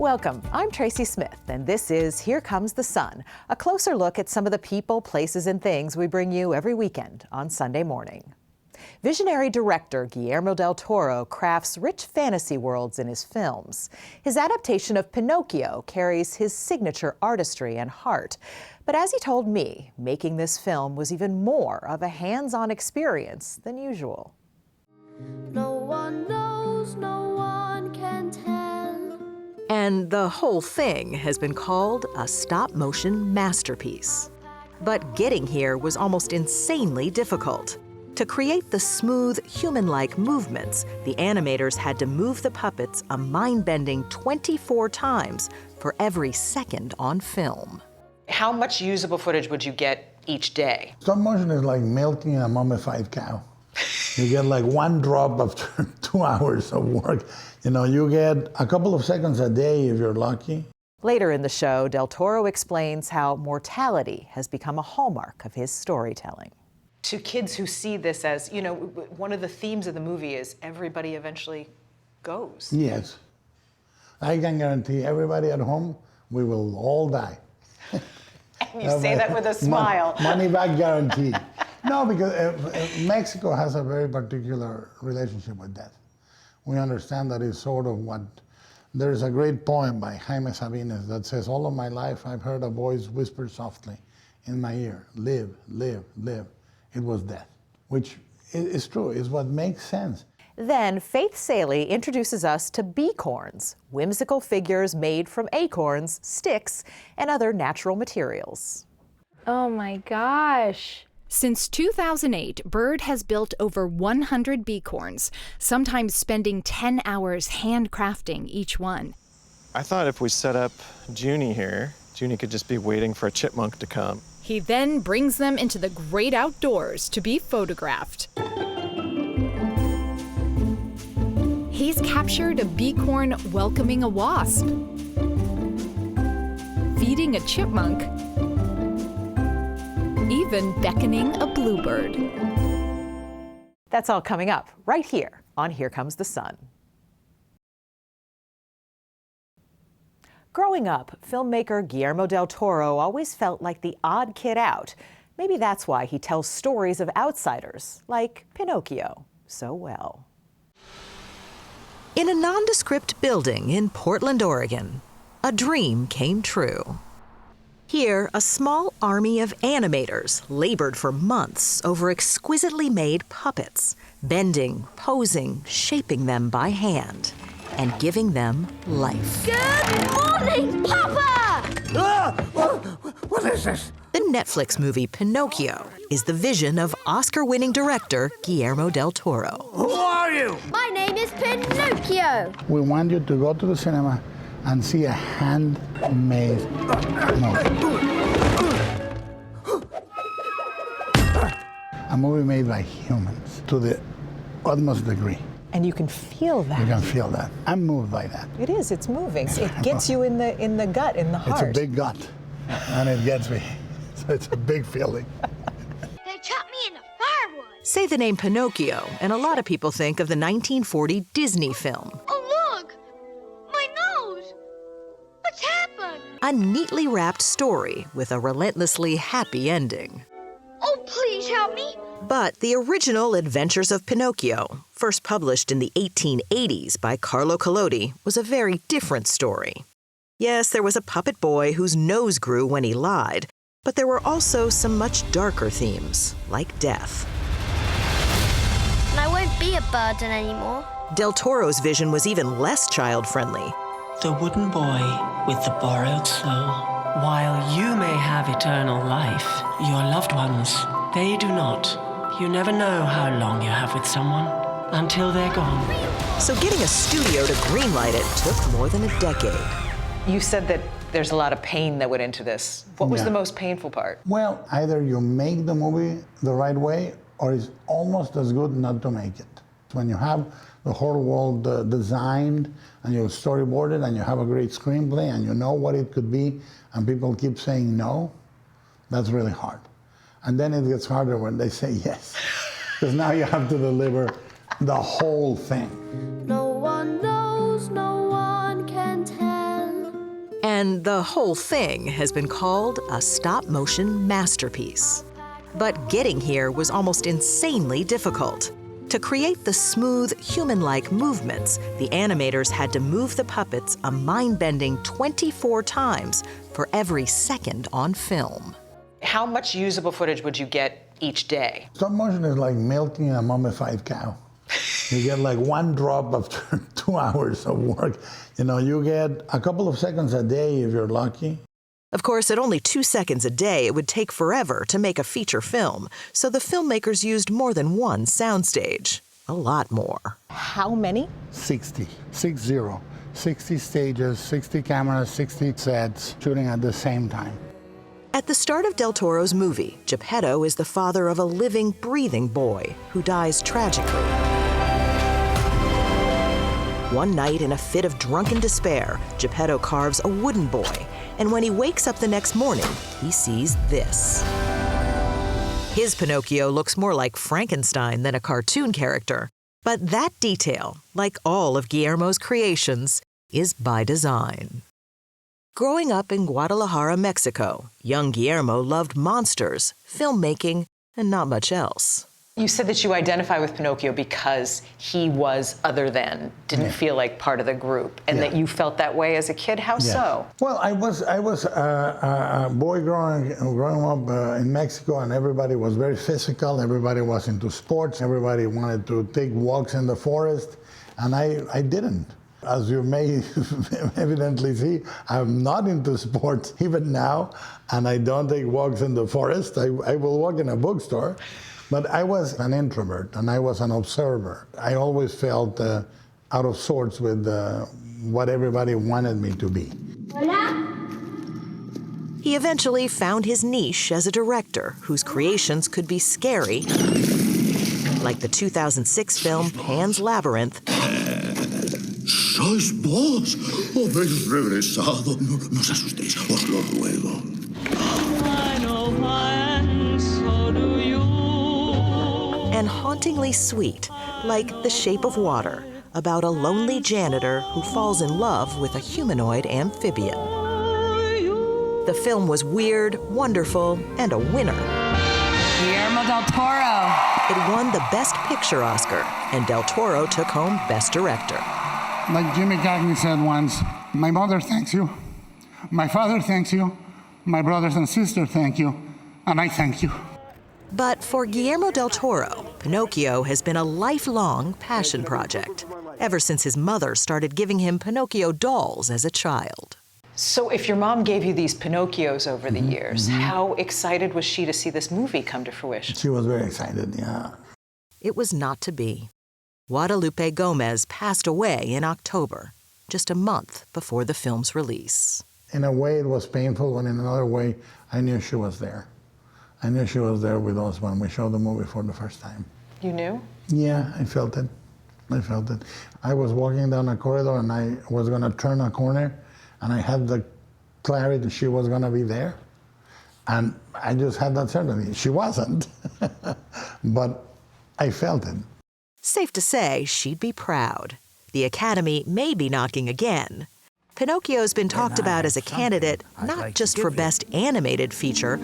Welcome, I'm Tracy Smith, and this is Here Comes the Sun, a closer look at some of the people, places, and things we bring you every weekend on Sunday morning. Visionary director Guillermo del Toro crafts rich fantasy worlds in his films. His adaptation of Pinocchio carries his signature artistry and heart. But as he told me, making this film was even more of a hands-on experience than usual. No one knows, no one can tell. And the whole thing has been called a stop-motion masterpiece. But getting here was almost insanely difficult. To create the smooth, human-like movements, the animators had to move the puppets a mind-bending 24 times for every second on film. How much usable footage would you get each day? Stop motion is like milking a mummified cow. You get like one drop after 2 hours of work. You know, you get a couple of seconds a day if you're lucky. Later in the show, Del Toro explains how mortality has become a hallmark of his storytelling. To kids who see this as, you know, one of the themes of the movie is everybody eventually goes. Yes. I can guarantee everybody at home, we will all die. And you say that with a smile. Money back guarantee. No, because Mexico has a very particular relationship with death. We understand that it's sort of what, there's a great poem by Jaime Sabines that says, all of my life I've heard a voice whisper softly in my ear, live, live, live. It was death, which is true, is what makes sense. Then Faith Salie introduces us to acorns, whimsical figures made from acorns, sticks, and other natural materials. Oh my gosh. Since 2008, Bird has built over 100 acorns, sometimes spending 10 hours handcrafting each one. I thought if we set up Junie here, Junie could just be waiting for a chipmunk to come. He then brings them into the great outdoors to be photographed. He's captured a acorn welcoming a wasp, feeding a chipmunk, even beckoning a bluebird. That's all coming up right here on Here Comes the Sun. Growing up, filmmaker Guillermo del Toro always felt like the odd kid out. Maybe that's why he tells stories of outsiders, like Pinocchio, so well. In a nondescript building in Portland, Oregon, a dream came true. Here, a small army of animators labored for months over exquisitely made puppets, bending, posing, shaping them by hand, and giving them life. Good morning, Papa! What is this? The Netflix movie Pinocchio is the vision of Oscar-winning director Guillermo del Toro. Who are you? My name is Pinocchio. We want you to go to the cinema and see a handmade movie. A movie made by humans to the utmost degree. And you can feel that. You can feel that. I'm moved by that. It is, it's moving. It gets you in the gut, in the heart. It's a big gut, and it gets me. So it's a big feeling. They chopped me into firewood. Say the name Pinocchio, and a lot of people think of the 1940 Disney film. Oh, look! My nose! What's happened? A neatly wrapped story with a relentlessly happy ending. Oh, please help me. But the original Adventures of Pinocchio, first published in the 1880s by Carlo Collodi, was a very different story. Yes, there was a puppet boy whose nose grew when he lied, but there were also some much darker themes, like death. And I won't be a burden anymore. Del Toro's vision was even less child-friendly. The wooden boy with the borrowed soul. While you may have eternal life, your loved ones, they do not. You never know how long you have with someone until they're gone. So getting a studio to greenlight it took more than a decade. You said that there's a lot of pain that went into this. What was the most painful part? Well, either you make the movie the right way, or it's almost as good not to make it. When you have the whole world designed, and you storyboard it, and you have a great screenplay, and you know what it could be, and people keep saying no, that's really hard. And then it gets harder when they say yes, because now you have to deliver the whole thing. No one knows, no one can tell. And the whole thing has been called a stop-motion masterpiece. But getting here was almost insanely difficult. To create the smooth, human-like movements, the animators had to move the puppets a mind-bending 24 times for every second on film. How much usable footage would you get each day? Stop motion is like milking a mummified cow. You get like one drop after 2 hours of work. You know, you get a couple of seconds a day if you're lucky. Of course, at only 2 seconds a day, it would take forever to make a feature film, so the filmmakers used more than one soundstage. A lot more. How many? 60 stages, 60 cameras, 60 sets, shooting at the same time. At the start of Del Toro's movie, Geppetto is the father of a living, breathing boy who dies tragically. One night, in a fit of drunken despair, Geppetto carves a wooden boy, and when he wakes up the next morning, he sees this. His Pinocchio looks more like Frankenstein than a cartoon character, but that detail, like all of Guillermo's creations, is by design. Growing up in Guadalajara, Mexico, young Guillermo loved monsters, filmmaking, and not much else. You said that you identify with Pinocchio because he was other than, didn't feel like part of the group, and that you felt that way as a kid. How so? Well, I was a boy growing up in Mexico, and everybody was very physical. Everybody was into sports. Everybody wanted to take walks in the forest, and I didn't. As you may evidently see, I'm not into sports even now, and I don't take walks in the forest. I will walk in a bookstore. But I was an introvert, and I was an observer. I always felt out of sorts with what everybody wanted me to be. He eventually found his niche as a director whose creations could be scary, like the 2006 film Pan's Labyrinth. Sois vos, habéis regresado. No os asustéis, os lo ruego. And hauntingly sweet, like The Shape of Water, about a lonely janitor who falls in love with a humanoid amphibian. The film was weird, wonderful, and a winner. Guillermo del Toro. It won the Best Picture Oscar, and Del Toro took home Best Director. Like Jimmy Cagney said once, my mother thanks you, my father thanks you, my brothers and sisters thank you, and I thank you. But for Guillermo del Toro, Pinocchio has been a lifelong passion project, ever since his mother started giving him Pinocchio dolls as a child. So if your mom gave you these Pinocchios over the years, how excited was she to see this movie come to fruition? She was very excited, yeah. It was not to be. Guadalupe Gomez passed away in October, just a month before the film's release. In a way, it was painful, and in another way, I knew she was there. I knew she was there with us when we showed the movie for the first time. You knew? Yeah, I felt it. I felt it. I was walking down a corridor, and I was going to turn a corner, and I had the clarity she was going to be there. And I just had that certainty. She wasn't, but I felt it. Safe to say, she'd be proud. The Academy may be knocking again. Pinocchio's been talked about as a candidate not just for Best Animated Feature,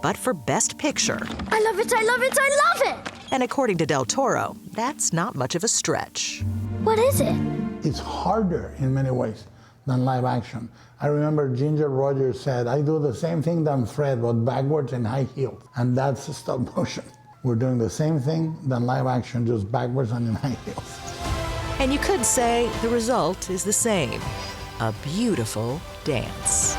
but for Best Picture. I love it, I love it, I love it! And according to Del Toro, that's not much of a stretch. What is it? It's harder in many ways than live action. I remember Ginger Rogers said, I do the same thing than Fred, but backwards in high heels. And that's stop motion. We're doing the same thing than live action, just backwards and in high heels. And you could say the result is the same, a beautiful dance.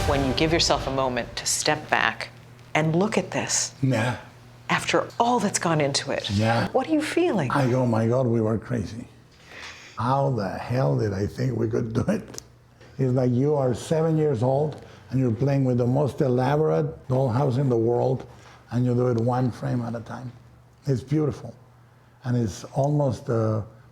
When you give yourself a moment to step back and look at this, Yeah. after all that's gone into it, Yeah. what are you feeling? I go, my God, we were crazy. How the hell did I think we could do it? It's like you are 7 years old and you're playing with the most elaborate dollhouse in the world, and you do it one frame at a time. It's beautiful, and it's almost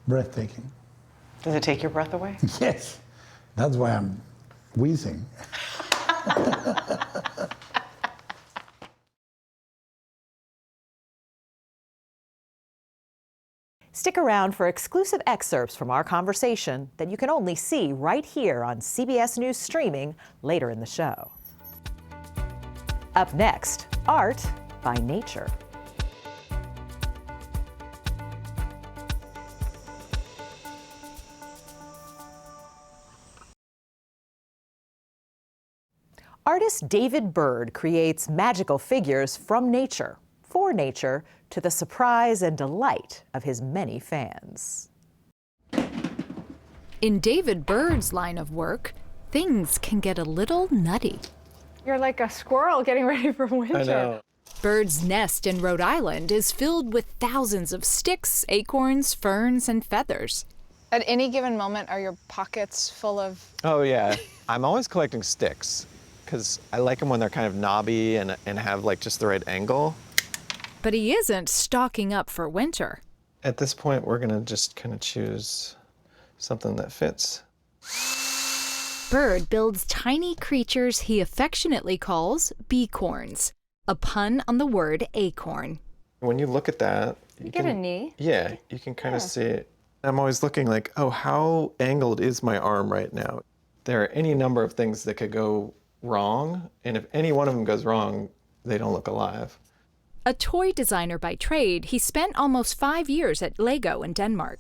breathtaking. Does it take your breath away? Yes, that's why I'm wheezing. Stick around for exclusive excerpts from our conversation that you can only see right here on CBS News Streaming later in the show. Up next, art by nature. Artist David Bird creates magical figures from nature, for nature, to the surprise and delight of his many fans. In David Bird's line of work, things can get a little nutty. You're like a squirrel getting ready for winter. I know. Bird's nest in Rhode Island is filled with thousands of sticks, acorns, ferns, and feathers. At any given moment, are your pockets full of... Oh, yeah. I'm always collecting sticks because I like them when they're kind of knobby and have like just the right angle. But he isn't stocking up for winter. At this point, we're going to just kind of choose something that fits. Bird builds tiny creatures he affectionately calls beacorns, a pun on the word acorn. When you look at that, You get a knee. Yeah, you can kind of see it. I'm always looking like, oh, how angled is my arm right now? There are any number of things that could go wrong, and if any one of them goes wrong, they don't look alive. A toy designer by trade, he spent almost 5 years at Lego in Denmark.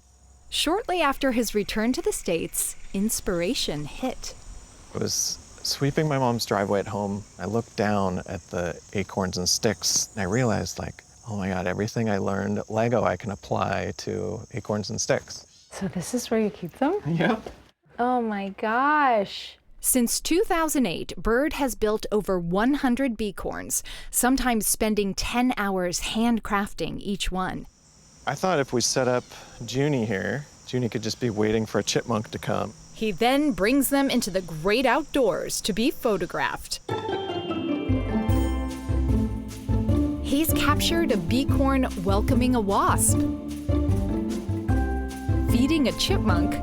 Shortly after his return to the States, inspiration hit. I was sweeping my mom's driveway at home. I looked down at the acorns and sticks, and I realized, like, oh my God, everything I learned at Lego I can apply to acorns and sticks. So this is where you keep them? Yep. Oh my gosh. Since 2008, Bird has built over 100 beacorns, sometimes spending 10 hours handcrafting each one. I thought if we set up Junie here, Junie could just be waiting for a chipmunk to come. He then brings them into the great outdoors to be photographed. He's captured a beacorn welcoming a wasp, feeding a chipmunk,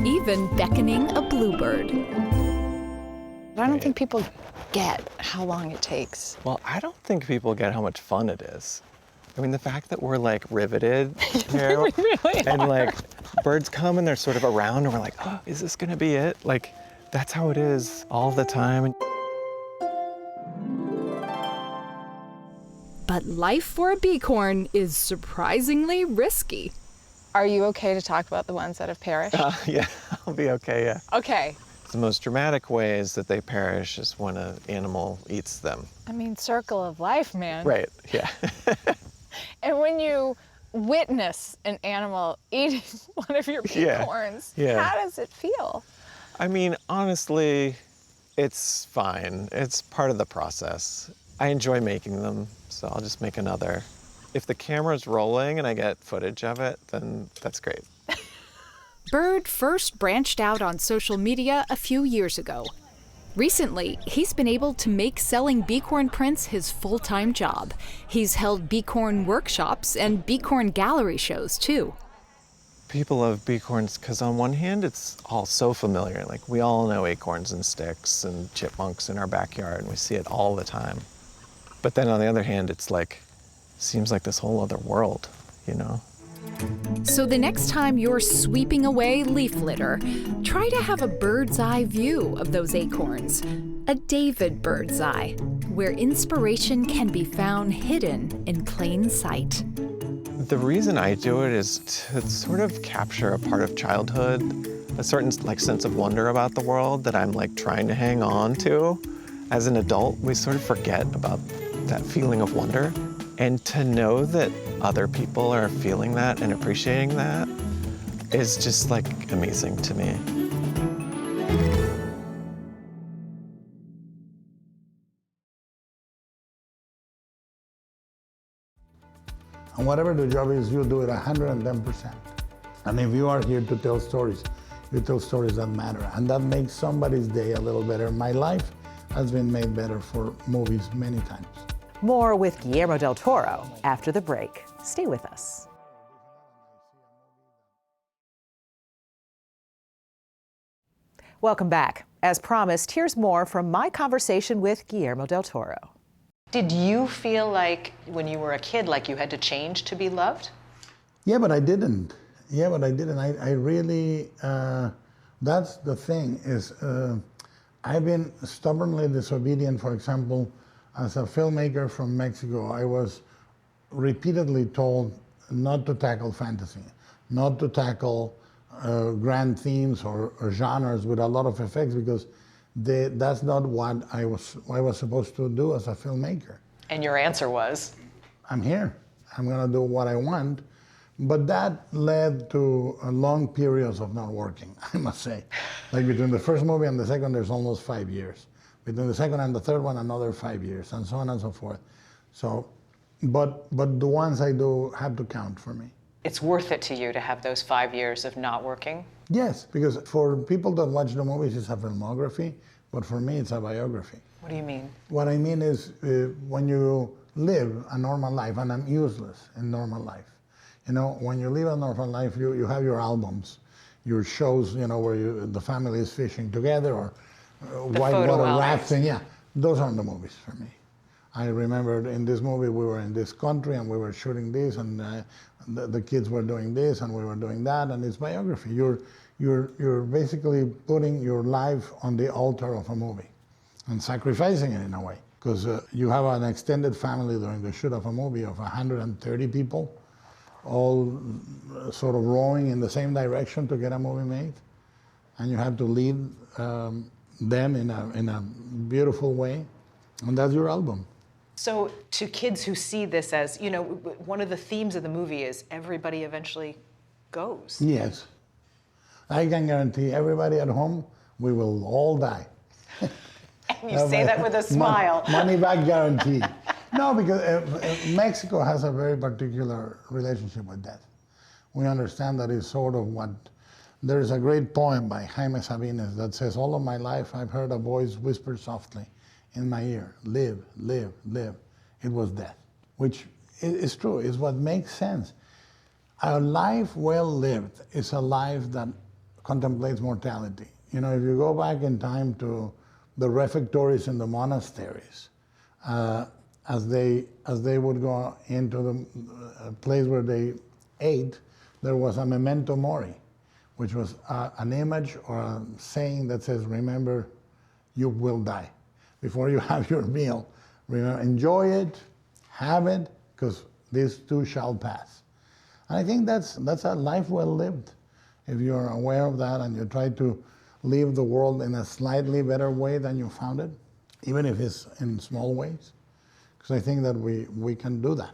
even beckoning a bluebird. I don't think people get how long it takes. Well, I don't think people get how much fun it is. I mean, the fact that we're like riveted here, really and like birds come and they're sort of around and we're like, oh, is this gonna be it? Like, that's how it is all the time. But life for a beacorn is surprisingly risky. Are you okay to talk about the ones that have perished? Yeah, I'll be okay, yeah. Okay. The most dramatic ways that they perish is when an animal eats them. I mean, circle of life, man. Right, yeah. And when you witness an animal eating one of your beacorns, Yeah. how does it feel? I mean, honestly, it's fine. It's part of the process. I enjoy making them, so I'll just make another. If the camera's rolling and I get footage of it, then that's great. Bird first branched out on social media a few years ago. Recently, he's been able to make selling beacorn prints his full-time job. He's held beacorn workshops and beacorn gallery shows, too. People love beacorns because on one hand, it's all so familiar. Like, we all know acorns and sticks and chipmunks in our backyard, and we see it all the time. But then on the other hand, it's like, seems like this whole other world, you know? So the next time you're sweeping away leaf litter, try to have a bird's eye view of those acorns. A David bird's eye, where inspiration can be found hidden in plain sight. The reason I do it is to sort of capture a part of childhood, a certain like sense of wonder about the world that I'm like trying to hang on to. As an adult, we sort of forget about that feeling of wonder. And to know that other people are feeling that and appreciating that is just like amazing to me. And whatever the job is, you do it 110%. And if you are here to tell stories, you tell stories that matter. And that makes somebody's day a little better. My life has been made better for movies many times. More with Guillermo del Toro after the break. Stay with us. Welcome back. As promised, here's more from my conversation with Guillermo del Toro. Did you feel like when you were a kid, like you had to change to be loved? Yeah, but I didn't. I really, that's the thing, is I've been stubbornly disobedient. For example, as a filmmaker from Mexico, I was repeatedly told not to tackle fantasy, not to tackle grand themes or genres with a lot of effects, because that's not what I was supposed to do as a filmmaker. And your answer was? I'm here. I'm going to do what I want. But that led to long periods of not working, I must say. Like between the first movie and the second, there's almost 5 years. Between the second and the third one, another 5 years, and so on and so forth. So, but the ones I do have to count for me. It's worth it to you to have those 5 years of not working? Yes, because for people that watch the movies, it's a filmography, but for me, it's a biography. What do you mean? What I mean is when you live a normal life, and I'm useless in normal life. You know, when you live a normal life, you have your albums, your shows, you know, where the family is fishing together, or whitewater rafting. Yeah, those aren't the movies for me. I remember in this movie we were in this country and we were shooting this, and the kids were doing this and we were doing that, and it's biography. You're basically putting your life on the altar of a movie and sacrificing it in a way, because you have an extended family during the shoot of a movie of 130 people, all sort of rowing in the same direction to get a movie made, and you have to lead them in a beautiful way, and that's your album. So to kids who see this as, you know, one of the themes of the movie is everybody eventually goes. Yes. I can guarantee everybody at home, we will all die. And you say that with a smile. Money back guarantee. No, because Mexico has a very particular relationship with death. We understand that it's sort of what, there's a great poem by Jaime Sabines that says, all of my life I've heard a voice whisper softly in my ear, live, live, live. It was death, which is true, is what makes sense. A life well lived is a life that contemplates mortality. You know, if you go back in time to the refectories in the monasteries, as they would go into the place where they ate, there was a memento mori, which was an image or a saying that says, remember, you will die. Before you have your meal, remember, enjoy it, have it, because this too shall pass. And I think that's a life well lived. If you're aware of that and you try to live the world in a slightly better way than you found it, even if it's in small ways. Because I think that we can do that.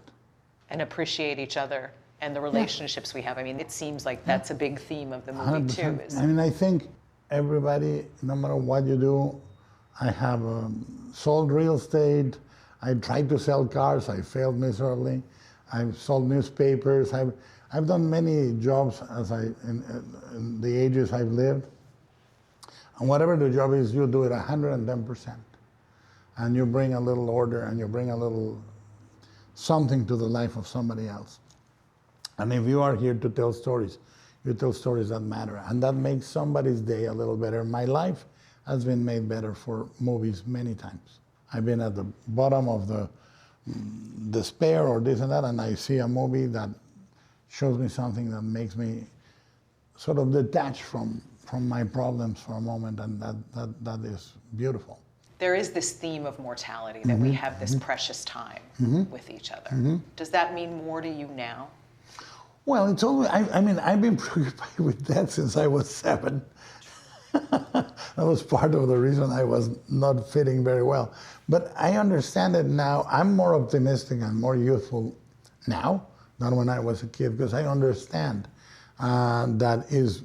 And appreciate each other and the relationships we have. I mean, it seems like that's a big theme of the movie 100%. too. I mean, I think everybody, no matter what you do, I have sold real estate, I tried to sell cars, I failed miserably. I've sold newspapers, I've done many jobs as in the ages I've lived. And whatever the job is, you do it 110%. And you bring a little order and you bring a little something to the life of somebody else. And if you are here to tell stories, you tell stories that matter. And that makes somebody's day a little better. My life has been made better for movies many times. I've been at the bottom of the despair or this and that, and I see a movie that shows me something that makes me sort of detach from my problems for a moment, and that is beautiful. There is this theme of mortality, that we have this precious time with each other. Does that mean more to you now? Well, it's always, I mean, I've been preoccupied with that since I was 7. That was part of the reason I was not fitting very well. But I understand it now. I'm more optimistic and more youthful now than when I was a kid, because I understand that is,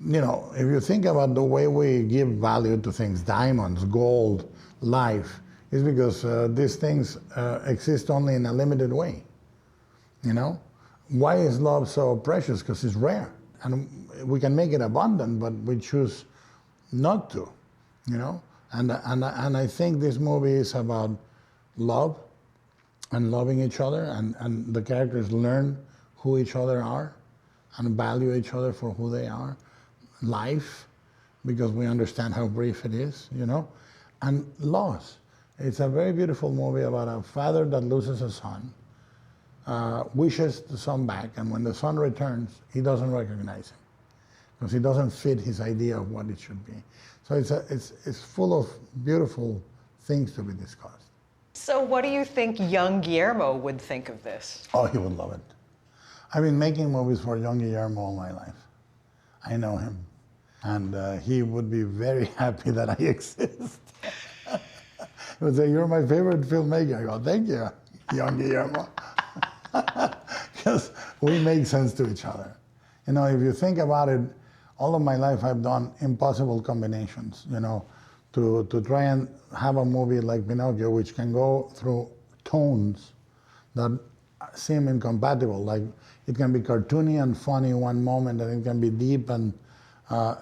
you know, if you think about the way we give value to things, diamonds, gold, life, is because these things exist only in a limited way, you know? Why is love so precious? Because it's rare. And we can make it abundant, but we choose not to, you know? And I think this movie is about love and loving each other, and the characters learn who each other are and value each other for who they are. Life, because we understand how brief it is, you know? And loss. It's a very beautiful movie about a father that loses a son, wishes the son back, and when the son returns, he doesn't recognize him because he doesn't fit his idea of what it should be. So it's full of beautiful things to be discussed. So what do you think young Guillermo would think of this? Oh, he would love it. I've been making movies for young Guillermo all my life. I know him, and he would be very happy that I exist. He would say, "You're my favorite filmmaker." I go, "Thank you, young Guillermo." Because we make sense to each other. You know, if you think about it, all of my life I've done impossible combinations, you know, to try and have a movie like Pinocchio, which can go through tones that seem incompatible. Like, it can be cartoony and funny one moment, and it can be deep and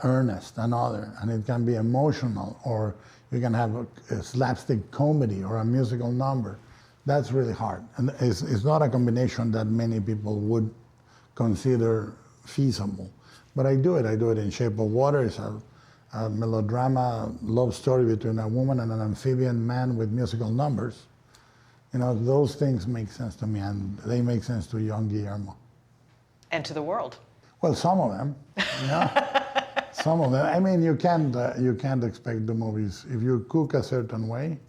earnest another, and it can be emotional, or you can have a slapstick comedy or a musical number. That's really hard, and it's not a combination that many people would consider feasible. But I do it. I do it in Shape of Water. It's a melodrama love story between a woman and an amphibian man with musical numbers. You know, those things make sense to me, and they make sense to young Guillermo. And to the world. Well, some of them, yeah. Some of them. I mean, you can't expect the movies. If you cook a certain way,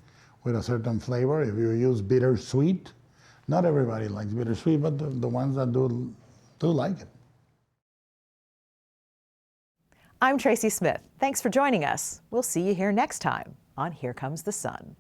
with a certain flavor, if you use bittersweet, not everybody likes bittersweet, but the ones that do like it. I'm Tracy Smith. Thanks for joining us. We'll see you here next time on Here Comes the Sun.